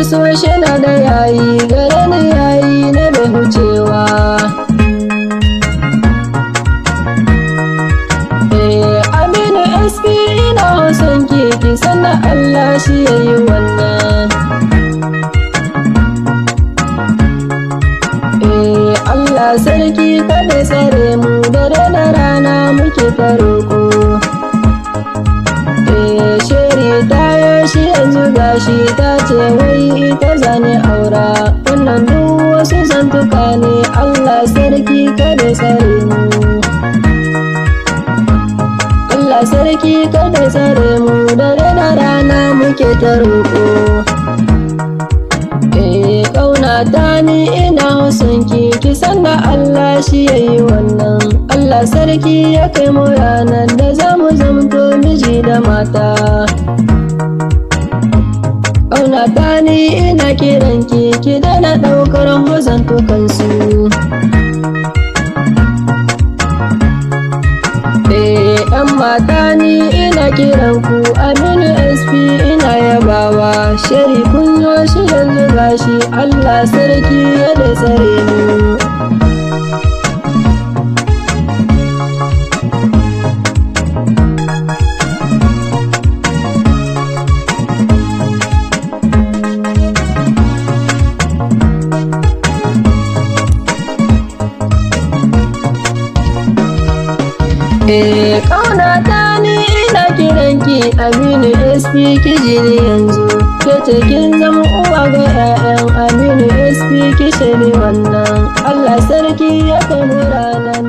so shi na da yayi gare ni yayi na bai hucewa. Aminu SP ina son ki sannan Allah shi yayi wannan. Allah sarki kada tsare mu dare da rana muke ta roƙo. Sheri ta shi yanzu gashi ta ce wai ita zane aura, wannan duk wasu zantuka ne. Allah sarki kada tsare mu, Allah sarki kada tsare mu dare da rana muke ta roƙo. Ƙaunata ni ina son ki san da Allah shi yayi wannan. Allah sarki ya kai mu ranar da za mu zamto miji da mata. Ƙaunata ni ina kiran ki dana ɗaukar hozantukansu. ‘Yan mata ni ina kiran ku, Aminu SP ina yabawa. Sheri kun yo shi yanzu gashi, Allah sarki ya da tsare mu. Ƙaunata ni ina kiranki, Aminu SP ki jini yanzu. Kece kin zama uwa ga 'ya'yan Aminu SP ki shiri wannan. Allah sarki ya kai mu ranar